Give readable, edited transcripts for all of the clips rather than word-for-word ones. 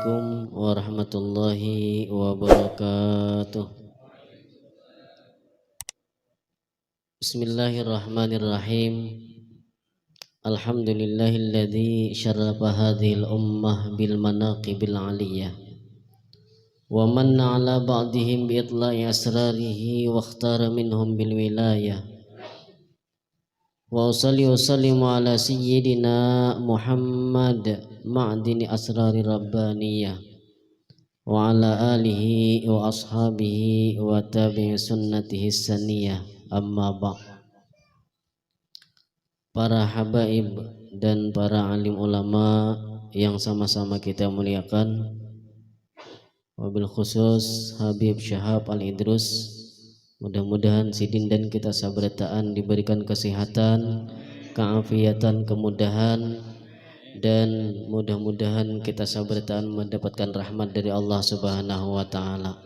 Assalamualaikum warahmatullahi wabarakatuh. Bismillahirrahmanirrahim. Alhamdulillahilladzi syarrafa hadhil ummah bil manaqibil aliyah wa manna ala ba'dihim bi itla'i asrarihi wa ikhtara minhum bil wilayah. Wa usalli wa sallimu ala sayyidina Muhammad ma'dini asrari rabbaniyah wa ala alihi wa ashabihi wa tabi'i sunnatihi saniyah. Amma ba'd. Para habaib dan para alim ulama yang sama-sama kita muliakan, wabil khusus Habib Syahab Al-Idrus, mudah-mudahan sidin dan kita sabarataan diberikan kesehatan, keafiatan, kemudahan, dan mudah-mudahan kita sabarataan mendapatkan rahmat dari Allah Subhanahu wa taala.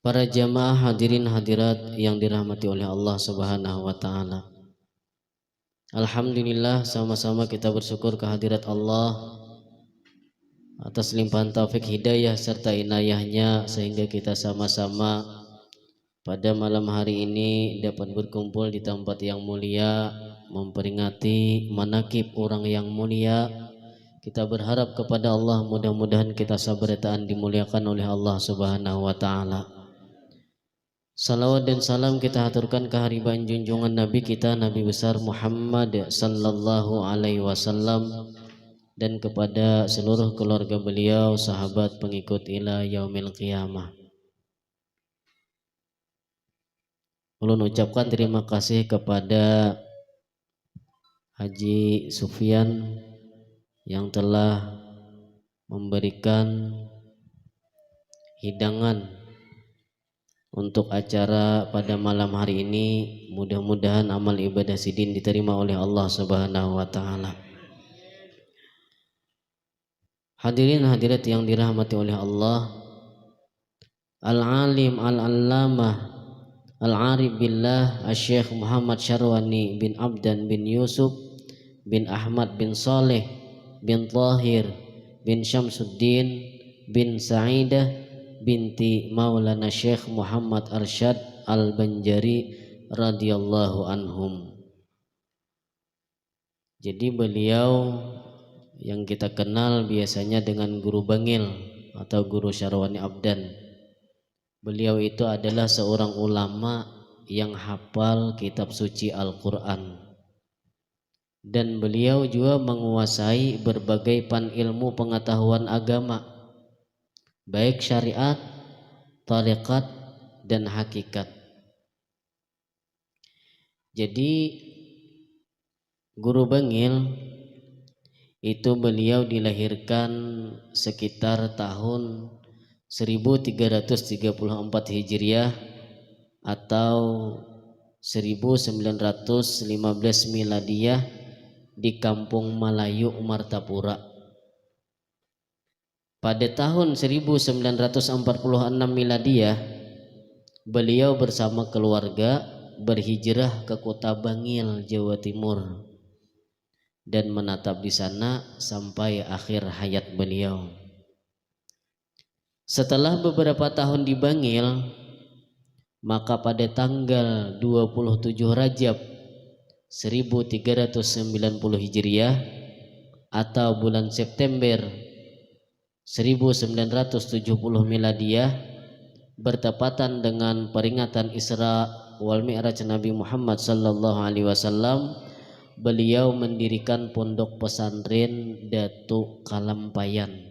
Para jamaah hadirin hadirat yang dirahmati oleh Allah Subhanahu wa taala. Alhamdulillah, sama-sama kita bersyukur kehadirat Allah atas limpahan taufik hidayah serta inayahnya sehingga kita sama-sama pada malam hari ini dapat berkumpul di tempat yang mulia memperingati manaqib orang yang mulia. Kita berharap kepada Allah mudah-mudahan kita sabarataan dimuliakan oleh Allah Subhanahu wa taala. Salawat dan salam kita haturkan ke hariban junjungan Nabi kita, Nabi besar Muhammad sallallahu alaihi wasallam, dan kepada seluruh keluarga beliau, sahabat, pengikut ila yaumil qiyamah. Ulun ucapkan terima kasih kepada Haji Sufyan yang telah memberikan hidangan untuk acara pada malam hari ini. Mudah-mudahan amal ibadah sidin diterima oleh Allah Subhanahu wa taala. Hadirin hadirat yang dirahmati oleh Allah, Al-Alim Al-Allamah Al-Arif Billah Asy-Syaikh Muhammad Syarwani bin Abdan bin Yusuf bin Ahmad bin Saleh bin Tahir bin Syamsuddin bin Sa'idah binti Maulana Syekh Muhammad Arsyad Al-Banjari radhiyallahu anhum. Jadi beliau yang kita kenal biasanya dengan Guru Bangil atau Guru Syarwani Abdan. Beliau itu adalah seorang ulama yang hafal kitab suci Al-Quran, dan beliau juga menguasai berbagai pan ilmu pengetahuan agama, baik syariat, tarekat, dan hakikat. Jadi Guru Bangil itu beliau dilahirkan sekitar tahun 1334 Hijriah atau 1915 Miladiyah di Kampung Malayu, Martapura. Pada tahun 1946 Miladiyah, beliau bersama keluarga berhijrah ke kota Bangil, Jawa Timur, dan menetap di sana sampai akhir hayat beliau. Setelah beberapa tahun di Bangil, maka pada tanggal 27 Rajab 1390 Hijriah atau bulan September 1970 Miladiyah, bertepatan dengan peringatan Isra wal Mi'raj Nabi Muhammad sallallahu alaihi wasallam, beliau mendirikan pondok pesantren Datu Kalampayan,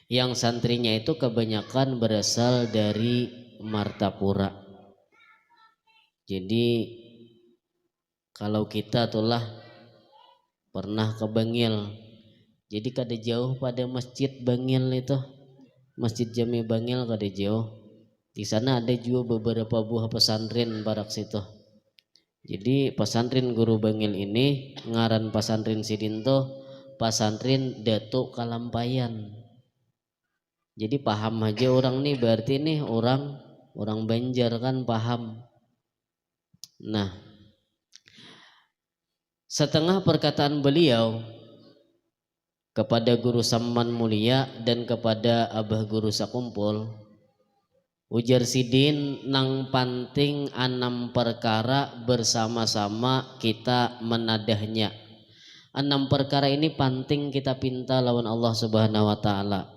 yang santrinya itu kebanyakan berasal dari Martapura. Jadi kalau kita itulah pernah ke Bangil, jadi kada jauh pada masjid Bangil itu, Masjid Jami Bangil kada jauh. Di sana ada juga beberapa buah pesantren barak situ. Jadi pesantren Guru Bangil ini ngaran pesantren sidinto pesantren Datu Kalampayan. Jadi paham aja orang nih, berarti nih orang Banjar kan paham. Nah, setengah perkataan beliau kepada Guru Samman Mulia dan kepada Abah Guru Sakumpul. Ujar Sidin nang panting 6 perkara bersama-sama kita menadahnya. 6 perkara ini panting kita pinta lawan Allah Subhanahu wa taala.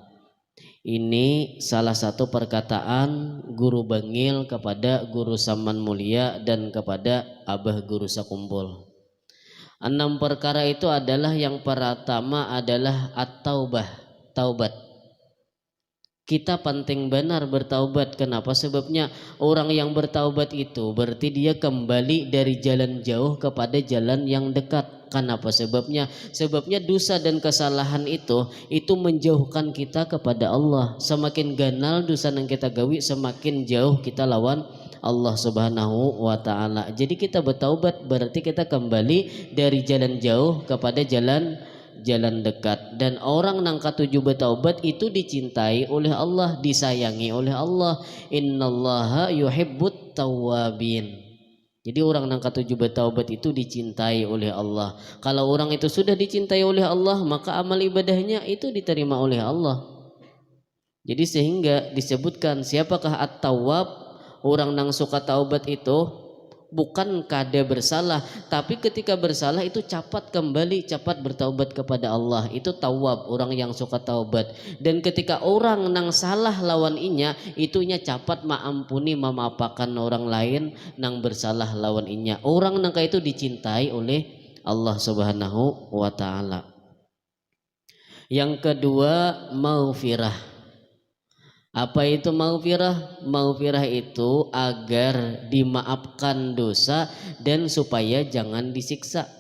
Ini salah satu perkataan Guru Bangil kepada Guru Samman Mulia dan kepada Abah Guru Sakumpul. 6 perkara itu adalah yang pertama adalah at-taubah, taubat. Kita penting benar bertaubat. Kenapa? Sebabnya orang yang bertaubat itu berarti dia kembali dari jalan jauh kepada jalan yang dekat. Kenapa? Sebabnya dosa dan kesalahan itu menjauhkan kita kepada Allah. Semakin ganal dosa yang kita gawi, semakin jauh kita lawan Allah Subhanahu wa taala. Jadi kita bertaubat berarti kita kembali dari jalan jauh kepada jalan dekat. Dan orang nang katujuh bertaubat itu dicintai oleh Allah, disayangi oleh Allah. Innallaha yuhibbut tawwabin. Jadi orang nang katujuh bertaubat itu dicintai oleh Allah. Kalau orang itu sudah dicintai oleh Allah, maka amal ibadahnya itu diterima oleh Allah. Jadi sehingga disebutkan siapakah at-tawwab, orang nang suka taubat itu bukan kada bersalah, tapi ketika bersalah itu cepat kembali, cepat bertaubat kepada Allah. Itu tawab, orang yang suka taubat. Dan ketika orang nang salah lawan inya, itunya cepat maampuni, memaafkan orang lain nang bersalah lawan inya. Orang nang itu dicintai oleh Allah Subhanahu wa taala. Yang kedua, maghfirah. Apa itu maghfirah? Maghfirah itu agar dimaafkan dosa dan supaya jangan disiksa.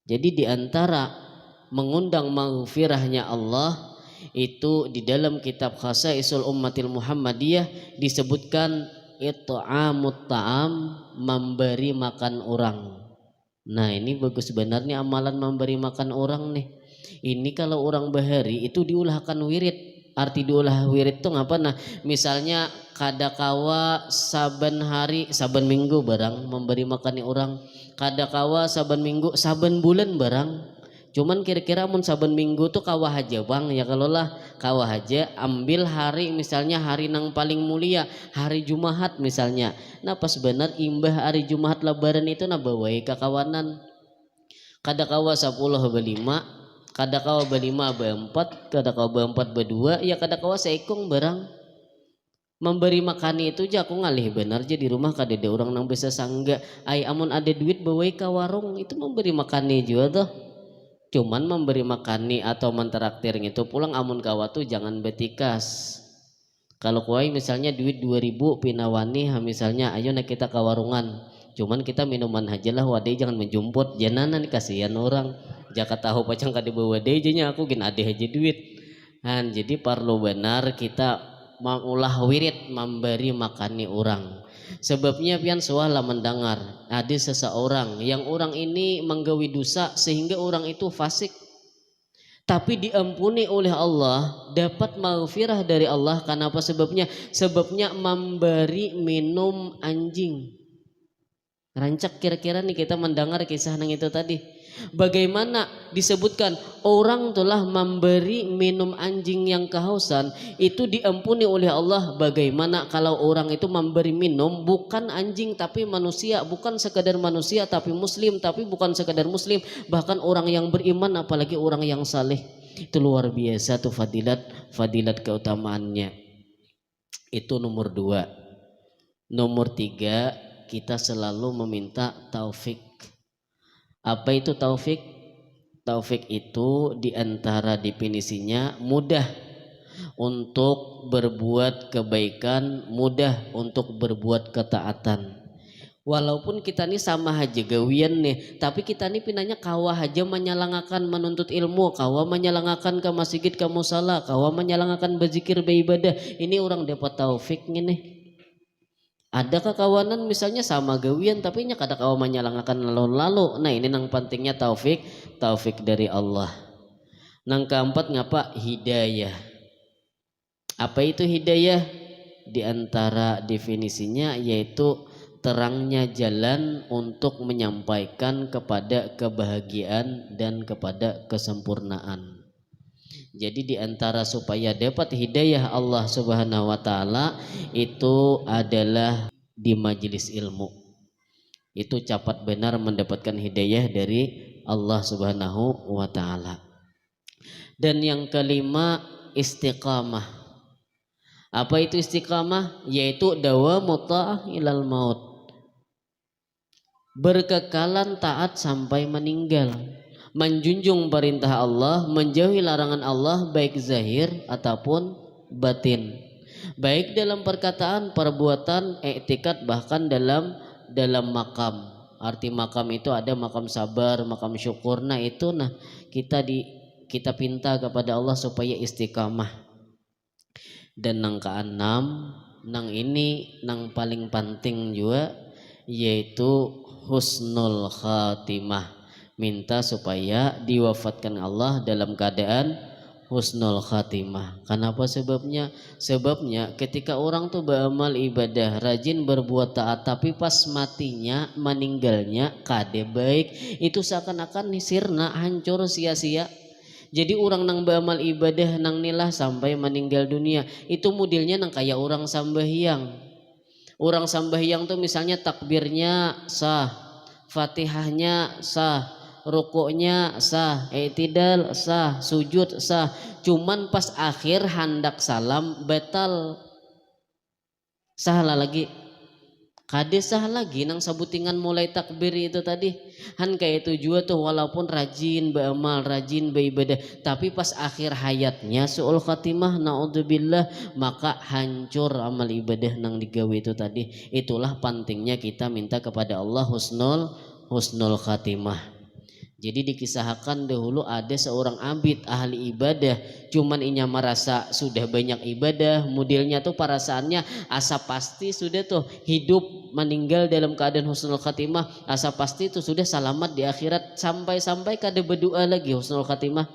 Jadi diantara mengundang maghfirahnya Allah itu di dalam kitab Khasaisul Ummatil Muhammadiyah disebutkan it'amut ta'am, memberi makan orang. Nah ini bagus sebenarnya amalan memberi makan orang nih. Ini kalau orang bahari itu diulahkan wirid. Arti diulah wirid itu ngapa? Nah misalnya kadakawa saben hari saben minggu barang memberi makan orang, kadakawa saben minggu saben bulan barang. Cuman kira-kira mun saben minggu tuh kawah aja bang, ya kalau lah kawah aja ambil hari misalnya hari nang paling mulia hari Jumaat misalnya. Nah pas benar imbah hari Jumaat lebaran itu nah bawai kakawanan kadakawa 10 berlima, kadakawa berlima berempat, kadakawa berempat berdua, ya kadakawa seikung barang. Memberi makani itu aja aku ngalih benar aja di rumah kadede orang nang bisa sangga ay amun ada duit bawai ke warung itu memberi makani juga tuh. Cuman memberi makani atau mentraktir itu pulang amun kawa tuh jangan betikas. Kalau kuai misalnya duit 2000 pinawani misalnya ayo nak kita ke warungan. Cuman kita minuman aja lah wadai jangan menjumput jananan kasihan orang. Jaka tahu pacang kade bawa wadai janya aku gin ade aja duit. Han jadi perlu benar kita mengulah wirid memberi makani orang. Sebabnya pian suala mendengar ada seseorang yang orang ini menggawi dosa sehingga orang itu fasik. Tapi diampuni oleh Allah, dapat maghfirah dari Allah. Kenapa sebabnya? Sebabnya memberi minum anjing. Rancak kira-kira nih kita mendengar kisah nang itu tadi. Bagaimana disebutkan orang telah memberi minum anjing yang kehausan itu diampuni oleh Allah. Bagaimana kalau orang itu memberi minum bukan anjing tapi manusia, bukan sekadar manusia tapi muslim, tapi bukan sekadar muslim bahkan orang yang beriman apalagi orang yang saleh. Itu luar biasa tuh fadilat keutamaannya. Itu nomor 2. Nomor 3, kita selalu meminta taufik. Apa itu taufik? Taufik itu diantara definisinya mudah untuk berbuat kebaikan, mudah untuk berbuat ketaatan. Walaupun kita ini sama aja gawian nih, tapi kita ini pinanya kawah aja menyalangakan menuntut ilmu, kawah menyalangakan ke masjid ke musala, kawah menyalangakan berzikir beribadah. Ini orang dapat taufiknya nih. Ada kekawanan misalnya sama gawian tapi nya kada kawa menyalangakan lalu-lalu. Nah ini nang pentingnya taufik dari Allah. Nang keempat ngapa? Hidayah. Apa itu hidayah? Di antara definisinya yaitu terangnya jalan untuk menyampaikan kepada kebahagiaan dan kepada kesempurnaan. Jadi di antara supaya dapat hidayah Allah Subhanahu wa taala itu adalah di majelis ilmu. Itu cepat benar mendapatkan hidayah dari Allah Subhanahu wa taala. Dan yang kelima, istiqamah. Apa itu istiqamah? Yaitu dawamu ta'ah ilal maut. Berkekalan taat sampai meninggal. Menjunjung perintah Allah, menjauhi larangan Allah baik zahir ataupun batin. Baik dalam perkataan, perbuatan, i'tikad, bahkan dalam makam. Arti makam itu ada makam sabar, makam syukur. Nah itu kita pinta kepada Allah supaya istiqamah. Dan nang keenam, nang ini nang paling penting juga, yaitu husnul khatimah. Minta supaya diwafatkan Allah dalam keadaan husnul khatimah. Kenapa sebabnya? Sebabnya ketika orang tuh beramal ibadah, rajin berbuat taat, tapi pas matinya, meninggalnya kade baik, itu seakan-akan sirna, hancur, sia-sia. Jadi orang nang beramal ibadah nang nilah sampai meninggal dunia, itu modelnya nang kayak orang sambahyang. Orang sambahyang tuh misalnya takbirnya sah, Fatihahnya sah, rukuknya sah, i'tidal sah, sujud sah. Cuman pas akhir hendak salam batal. Salah lagi. Kade sah lagi nang sabutingan mulai takbir itu tadi. Han kayak itu juga tuh walaupun rajin beramal, rajin beribadah, tapi pas akhir hayatnya suul khatimah naudzubillah, maka hancur amal ibadah nang digawe itu tadi. Itulah pentingnya kita minta kepada Allah husnul khatimah. Jadi dikisahkan dahulu ada seorang abid ahli ibadah, cuman inya merasa sudah banyak ibadah, modelnya tuh perasaannya asa pasti sudah tuh hidup meninggal dalam keadaan husnul khatimah, asa pasti itu sudah selamat di akhirat, sampai kada berdoa lagi husnul khatimah,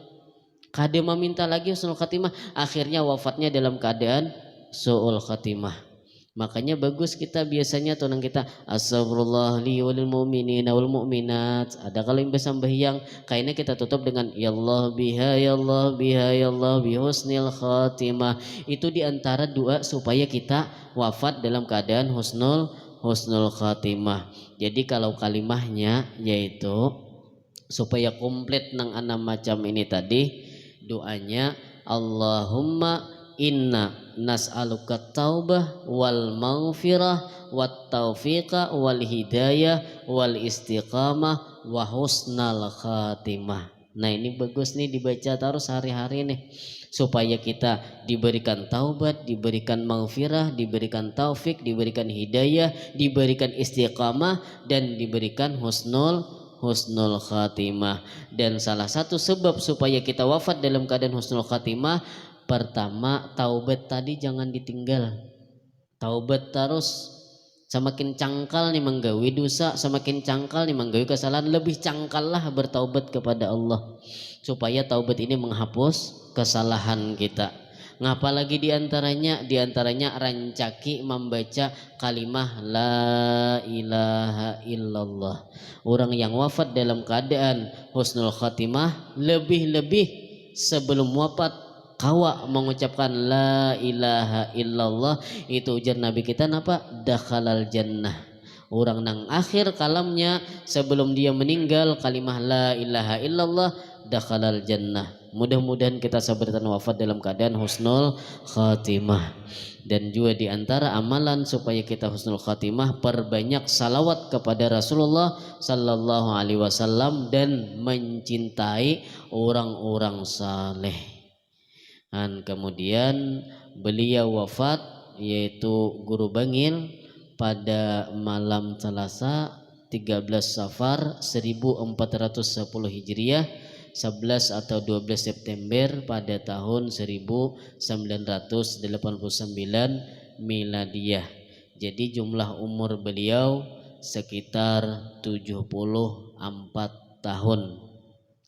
kada meminta lagi husnul khatimah, akhirnya wafatnya dalam keadaan suul khatimah. Makanya bagus kita biasanya tuh nang kita astagfirullah li walil mu'minina wal mu'minat. Ada kalau yang bersambahyang kayaknya kita tutup dengan ya Allah biha ya Allah biha ya Allah bi husnil khatimah. Itu diantara doa supaya kita wafat dalam keadaan husnul khatimah. Jadi kalau kalimahnya yaitu supaya komplit nang 6 macam ini tadi, doanya Allahumma inna nas'aluka taubah wal maghfirah wat taufiqa wal hidayah wal istiqamah wa husnal khatimah. Nah ini bagus nih dibaca terus hari-hari nih supaya kita diberikan taubat, diberikan maghfirah, diberikan taufik, diberikan hidayah, diberikan istiqamah, dan diberikan husnul khatimah. Dan salah satu sebab supaya kita wafat dalam keadaan husnul khatimah, pertama taubat tadi jangan ditinggal. Taubat terus, semakin cangkal nih menggawi dosa, semakin cangkal nih menggawi kesalahan, lebih cangkallah bertaubat kepada Allah supaya taubat ini menghapus kesalahan kita. Ngapa lagi diantaranya rancaki membaca kalimah la ilaha illallah. Orang yang wafat dalam keadaan husnul khatimah lebih-lebih sebelum wafat kawa mengucapkan la ilaha illallah, itu ujar Nabi kita napa dakhalal jannah. Orang nang akhir kalamnya sebelum dia meninggal kalimah la ilaha illallah dakhalal jannah. Mudah-mudahan kita sabar dan wafat dalam keadaan husnul khatimah. Dan juga diantara amalan supaya kita husnul khatimah, perbanyak salawat kepada Rasulullah sallallahu alaihi wasallam dan mencintai orang-orang saleh. Dan kemudian beliau wafat yaitu Guru Bangil pada malam Selasa 13 Safar 1410 Hijriah, 11 atau 12 September pada tahun 1989 Miladiyah. Jadi jumlah umur beliau sekitar 74 tahun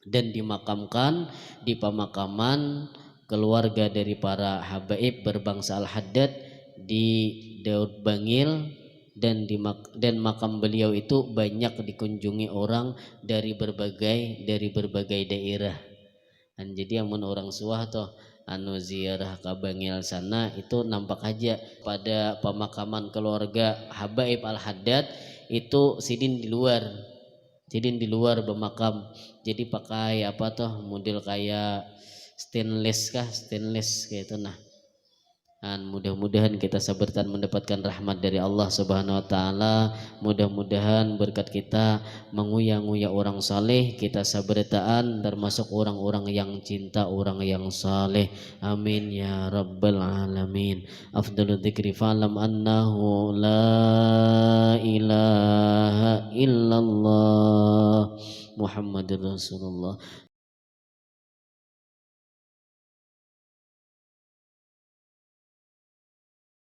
dan dimakamkan di pemakaman keluarga dari para habaib berbangsa Al-Haddad di Daud Bangil, dan makam beliau itu banyak dikunjungi orang dari berbagai daerah. Jadi amun orang suah toh anu ziarah ka bangil sana itu nampak aja pada pemakaman keluarga Habaib Al-Haddad itu sidin di luar bermakam, jadi pakai apa toh model kayak stainless kayak itu. Nah, dan mudah-mudahan kita sabarkan mendapatkan rahmat dari Allah Subhanahu wa taala. Mudah-mudahan berkat kita menguya-nguya orang saleh, kita sabartaan termasuk orang-orang yang cinta orang yang saleh. Amin ya rabbal alamin. Afdalul dzikri fa'lam annahu la ilaha illallah Muhammadur Rasulullah